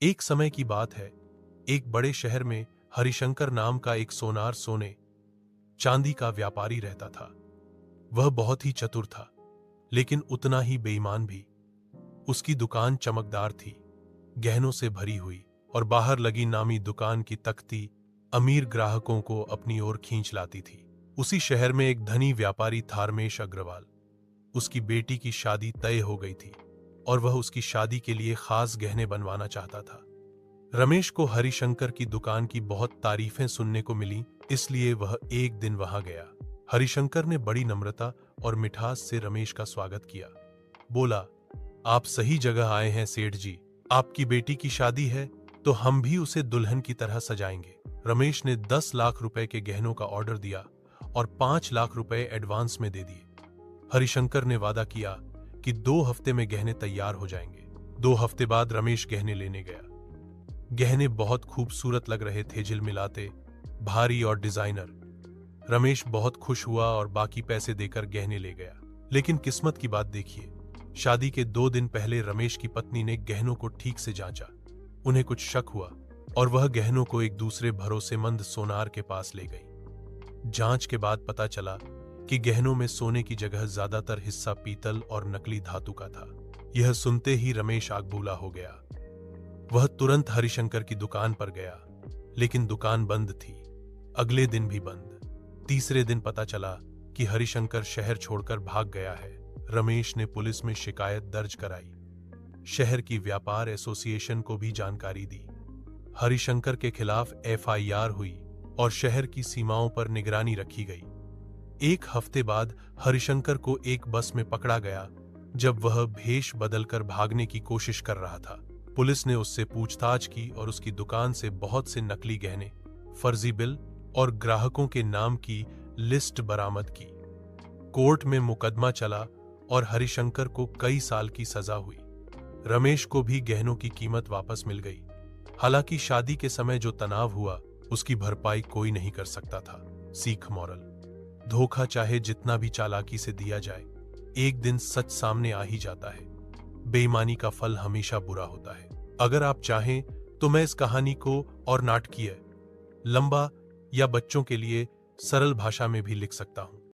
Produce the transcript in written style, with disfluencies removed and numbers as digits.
एक समय की बात है। एक बड़े शहर में हरिशंकर नाम का एक सोने चांदी का व्यापारी रहता था। वह बहुत ही चतुर था, लेकिन उतना ही बेईमान भी। उसकी दुकान चमकदार थी, गहनों से भरी हुई, और बाहर लगी नामी दुकान की तख्ती अमीर ग्राहकों को अपनी ओर खींच लाती थी। उसी शहर में एक धनी व्यापारी था, रमेश अग्रवाल। उसकी बेटी की शादी तय हो गई थी और वह उसकी शादी के लिए खास गहने बनवाना चाहता था। रमेश को हरिशंकर की दुकान की बहुत तारीफें सुनने को मिली, इसलिए वह एक दिन वहां गया। हरिशंकर ने बड़ी नम्रता और मिठास से रमेश का स्वागत किया। बोला, आप सही जगह आए हैं सेठ जी। आपकी बेटी की शादी है तो हम भी उसे दुल्हन की तरह सजाएंगे। रमेश ने 10 लाख रुपए के गहनों का ऑर्डर दिया और 5 लाख रुपए एडवांस में दे दिए। हरिशंकर ने वादा किया कि 2 हफ्ते में गहने तैयार हो जाएंगे। 2 हफ्ते बाद रमेश गहने लेने गया। गहने बहुत खूबसूरत लग रहे थे, झिलमिलाते, भारी और डिजाइनर। रमेश बहुत खुश हुआ और बाकी पैसे देकर गहने ले गया। लेकिन किस्मत की बात देखिए, शादी के 2 दिन पहले रमेश की पत्नी ने गहनों को ठीक से जांचा। उन्हें कुछ शक हुआ और वह गहनों को एक दूसरे भरोसेमंद सोनार के पास ले गई। जांच के बाद पता चला कि गहनों में सोने की जगह ज्यादातर हिस्सा पीतल और नकली धातु का था। यह सुनते ही रमेश आग बूला हो गया। वह तुरंत हरिशंकर की दुकान पर गया, लेकिन दुकान बंद थी। अगले दिन भी बंद। तीसरे दिन पता चला कि हरिशंकर शहर छोड़कर भाग गया है। रमेश ने पुलिस में शिकायत दर्ज कराई। शहर की व्यापार एसोसिएशन को भी जानकारी दी। हरिशंकर के खिलाफ एफआईआर हुई और शहर की सीमाओं पर निगरानी रखी गई। 1 हफ्ते बाद हरिशंकर को एक बस में पकड़ा गया, जब वह भेष बदलकर भागने की कोशिश कर रहा था। पुलिस ने उससे पूछताछ की और उसकी दुकान से बहुत से नकली गहने, फर्जी बिल और ग्राहकों के नाम की लिस्ट बरामद की। कोर्ट में मुकदमा चला और हरिशंकर को कई साल की सजा हुई। रमेश को भी गहनों की कीमत वापस मिल गई। हालांकि शादी के समय जो तनाव हुआ, उसकी भरपाई कोई नहीं कर सकता था। सीख मॉरल: धोखा चाहे जितना भी चालाकी से दिया जाए, एक दिन सच सामने आ ही जाता है। बेईमानी का फल हमेशा बुरा होता है। अगर आप चाहें तो मैं इस कहानी को और नाटकीय, लंबा या बच्चों के लिए सरल भाषा में भी लिख सकता हूं।